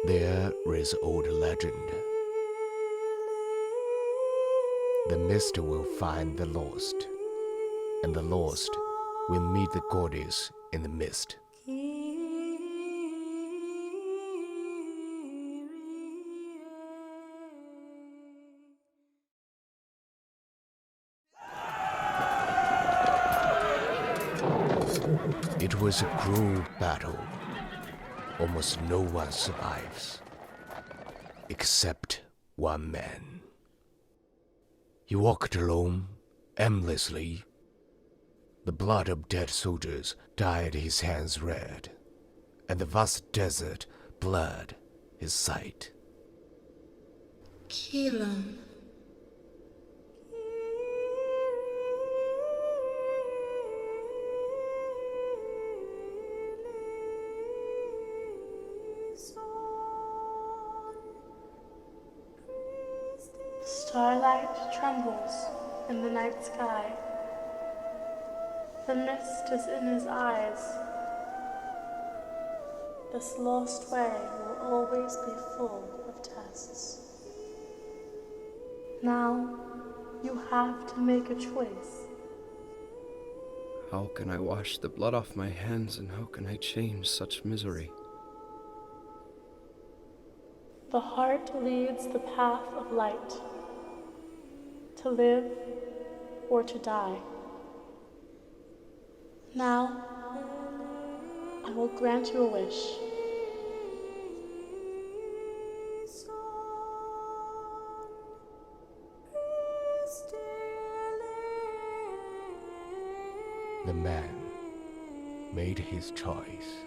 There is old legend. The mist will find the lost, and the lost will meet the goddess in the mist. It was a cruel battle. Almost no one survives, except one man. He walked alone, aimlessly. The blood of dead soldiers dyed his hands red, and the vast desert blurred his sight. CEALUM. Starlight trembles in the night sky. The mist is in his eyes. This lost way will always be full of tests. Now, you have to make a choice. How can I wash the blood off my hands, and how can I change such misery? The heart leads the path of light. To live or to die. Now, I will grant you a wish. The man made his choice.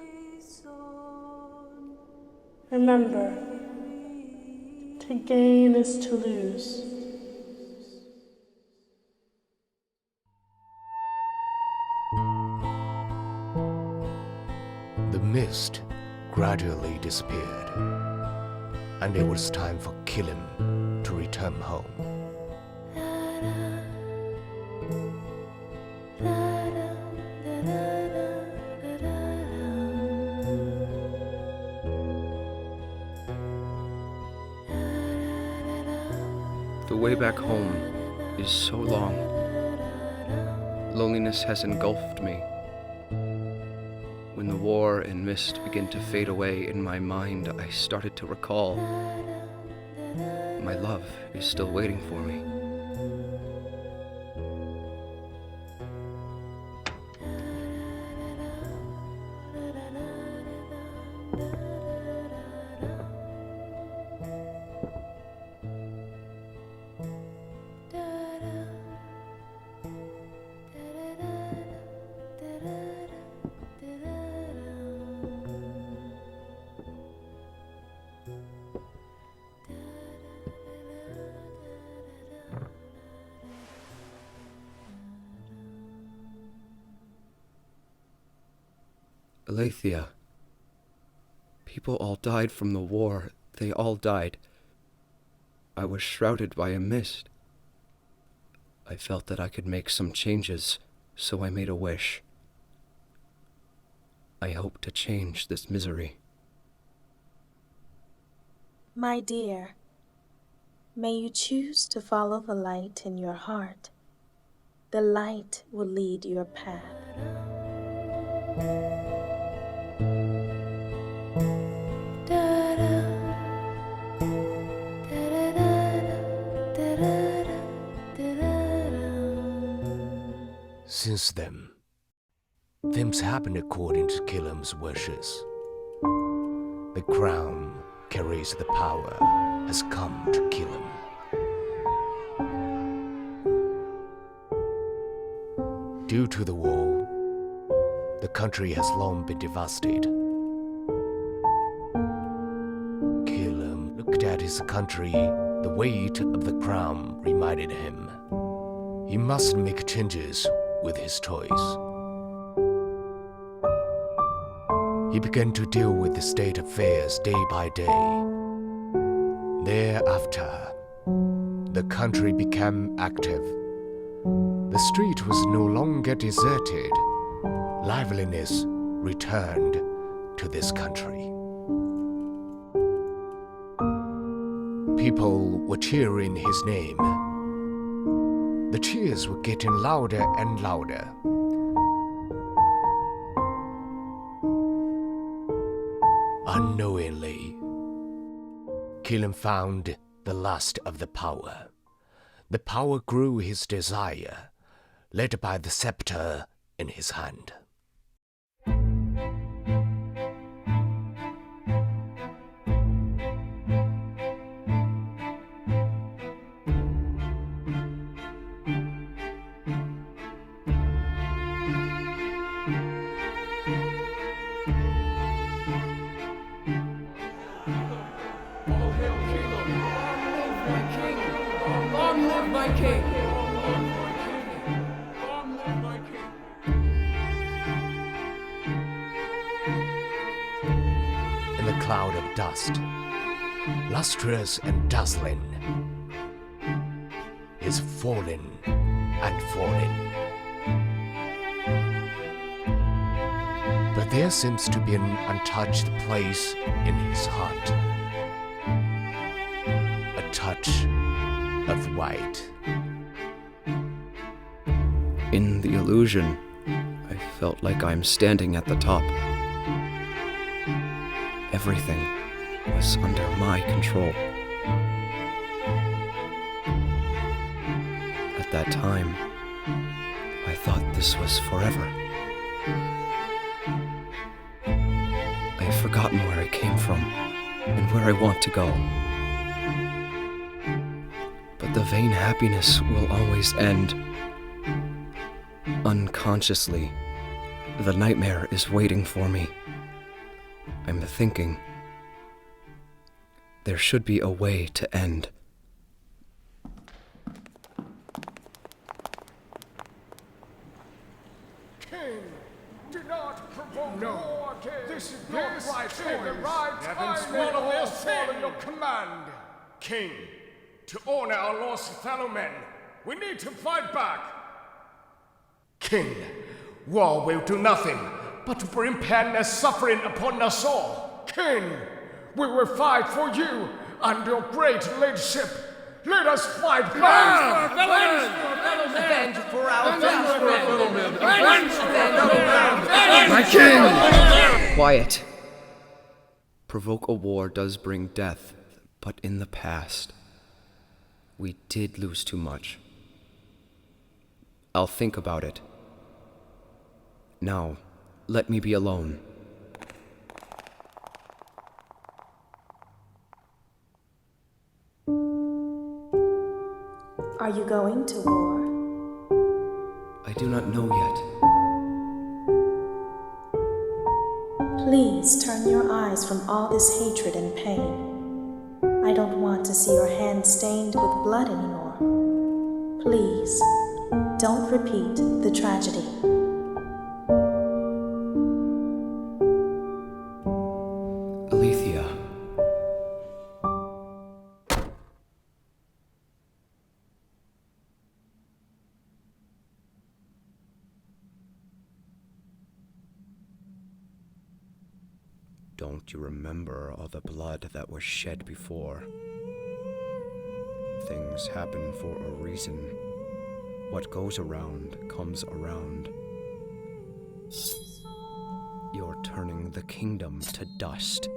Remember, to gain is to lose. The mist gradually disappeared, and it was time for CEALUM to return home. The way back home is so long. Loneliness has engulfed me. When the war and mist began to fade away in my mind, I started to recall my love is still waiting for me. Aletheia. People all died from the war. They all died. I was shrouded by a mist. I felt that I could make some changes, so I made a wish. I hope to change this misery. My dear, may you choose to follow the light in your heart. The light will lead your path. Since then, things happened according to CEALUM's wishes. The crown carries the power has come to CEALUM. Due to the war, the country has long been devastated. CEALUM looked at his country. The weight of the crown reminded him he must make changes with his choice. He began to deal with the state affairs day by day. Thereafter, the country became active. The street was no longer deserted. Liveliness returned to this country. People were cheering his name. The cheers were getting louder and louder. Unknowingly, CEALUM found the lust of the power. The power grew his desire, led by the scepter in his hand. In the cloud of dust, lustrous and dazzling, is falling and falling. But there seems to be an untouched place in his heart. A touch of white. In the illusion, I felt like I'm standing at the top. Everything was under my control. At that time, I thought this was forever. I have forgotten where I came from and where I want to go. But the vain happiness will always end. Unconsciously, the nightmare is waiting for me. I'm thinking, there should be a way to end. King, do not provoke war, King. This is not right time. The right time. Follow your command. King, to honor our lost fellow men, we need to fight back. King, war will do nothing but to bring pain and suffering upon us all. King, we will fight for you and your great leadership. Let us fight back! Avenge for our fellow men! My king! Quiet. Provoke a war does bring death, but in the past, we did lose too much. I'll think about it. Now, let me be alone. Are you going to war? I do not know yet. Please turn your eyes from all this hatred and pain. I don't want to see your hands stained with blood anymore. Please, don't repeat the tragedy. Alethea. Don't you remember all the blood that was shed before? Things happen for a reason. What goes around comes around. You're turning the kingdom to dust.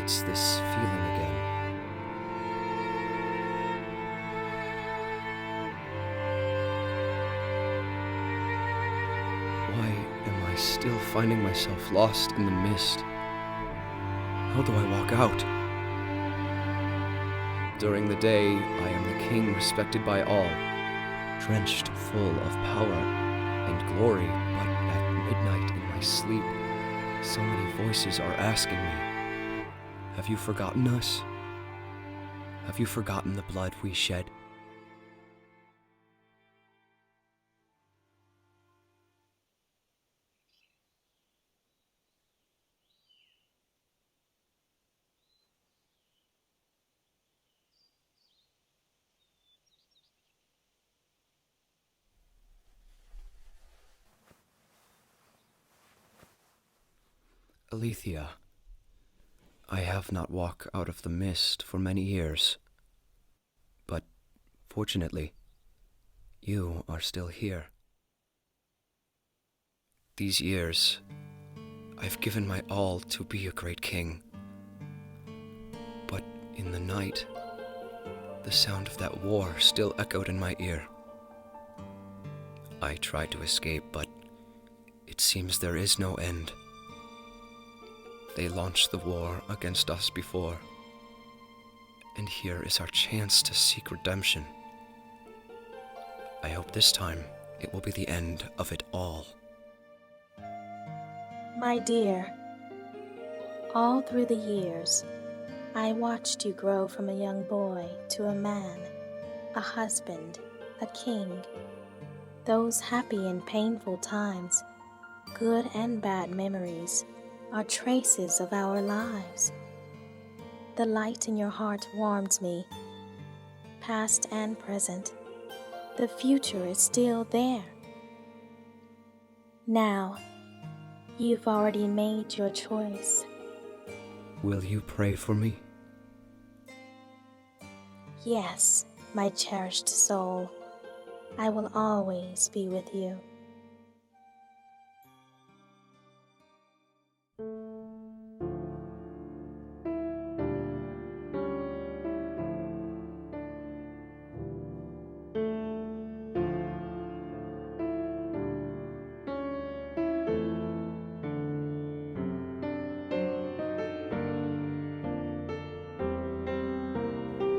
It's this feeling again. Why am I still finding myself lost in the mist? How do I walk out? During the day, I am the king respected by all, drenched full of power and glory, but at midnight in my sleep, so many voices are asking me, have you forgotten us? Have you forgotten the blood we shed? Alethea, I have not walked out of the mist for many years, but fortunately, you are still here. These years, I've given my all to be a great king, but in the night, the sound of that war still echoed in my ear. I tried to escape, but it seems there is no end. They launched the war against us before, and here is our chance to seek redemption. I hope this time it will be the end of it all. My dear, all through the years, I watched you grow from a young boy to a man, a husband, a king. Those happy and painful times, good and bad memories, are traces of our lives. The light in your heart warms me. Past and present, the future is still there. Now, you've already made your choice. Will you pray for me? Yes, my cherished soul, I will always be with you.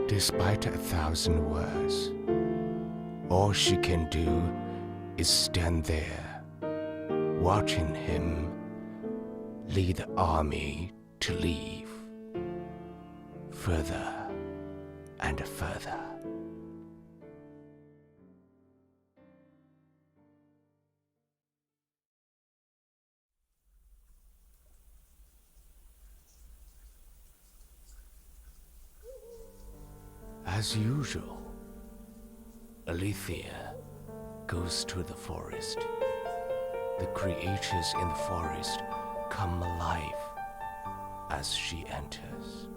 Despite 1,000 words, all she can do is stand there, watching him lead the army to leave further and further. As usual, Alethea goes to the forest. The creatures in the forest come alive as she enters.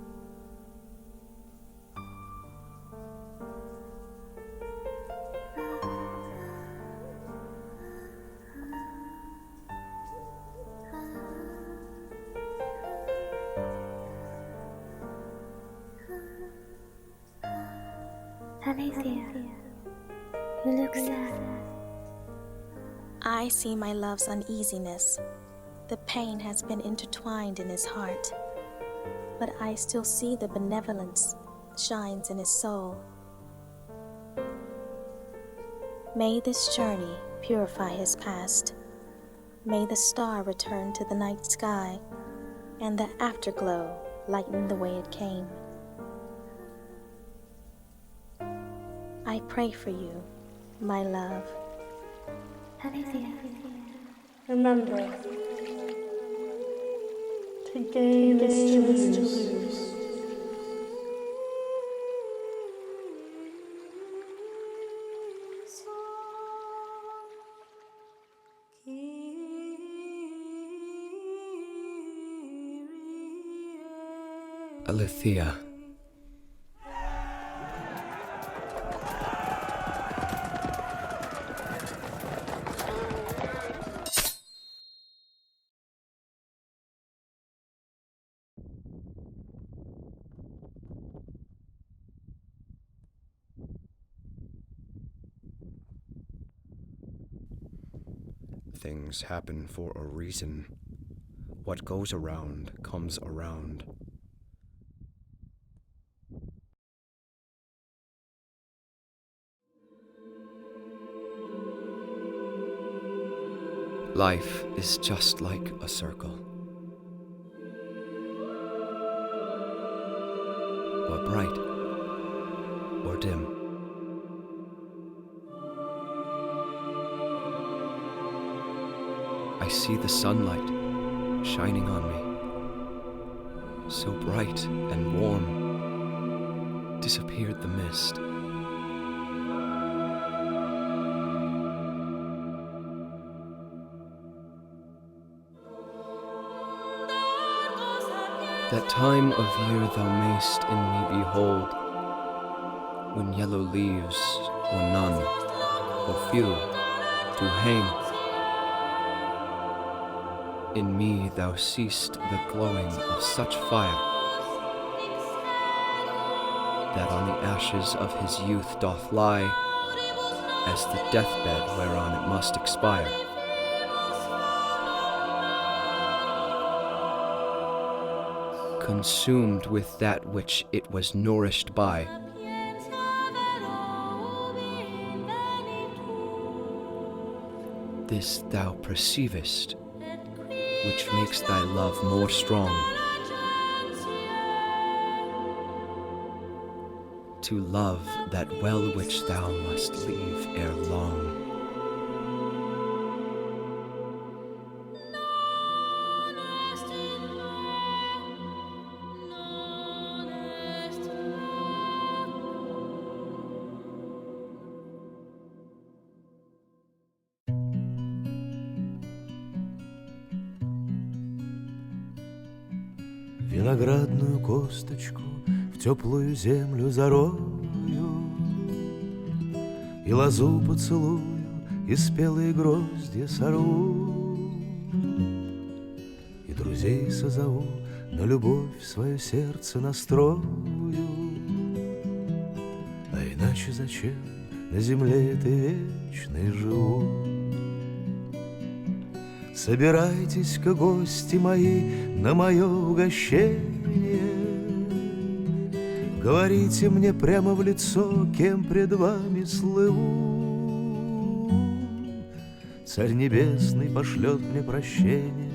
Alethea, you look sad. I see my love's uneasiness. The pain has been intertwined in his heart, but I still see the benevolence shines in his soul. May this journey purify his past. May the star return to the night sky, and the afterglow lighten the way it came. I pray for you, my love. Alethea, Remember, to gain is to lose. Alethea. things happen for a reason. What goes around comes around. Life is just like a circle. Or bright, or dim. I see the sunlight shining on me, so bright and warm, disappeared the mist. That time of year thou mayst in me behold, when yellow leaves, or none, or few, do hang. In me thou seest the glowing of such fire, that on the ashes of his youth doth lie, as the deathbed whereon it must expire. Consumed with that which it was nourished by. This thou perceivest, which makes thy love more strong. To love that well which thou must leave ere long. Виноградную косточку в теплую землю зарою, и лозу поцелую, и спелые гроздья сорву, и друзей созову, на любовь свое сердце настрою. А иначе зачем на земле этой вечной живу? Собирайтесь-ка, гости мои, на мое угощение. Говорите мне прямо в лицо, кем пред вами слыву. Царь Небесный пошлет мне прощение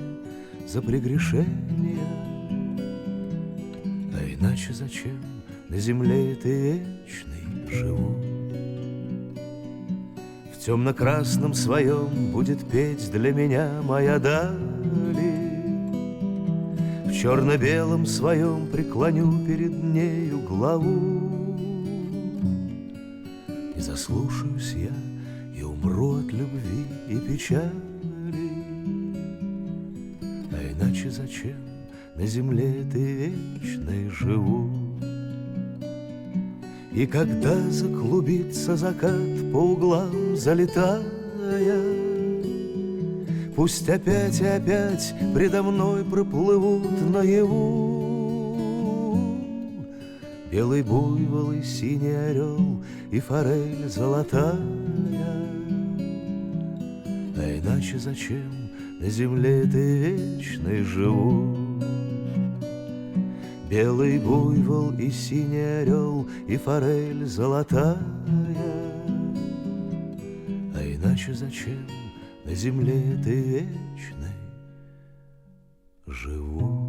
за прегрешение. А иначе зачем на земле этой вечной живу? В темно-красном своем будет петь для меня моя дали. В черно-белом своем преклоню перед нею главу. И заслушаюсь я, и умру от любви и печали. А иначе зачем на земле этой вечной живу? И когда заклубится закат по углам залетая, пусть опять и опять предо мной проплывут наяву белый буйвол и синий орел и форель золотая. А иначе зачем на земле этой вечной живу? Белый буйвол и синий орел и форель золотая. А иначе зачем на земле этой вечной живу?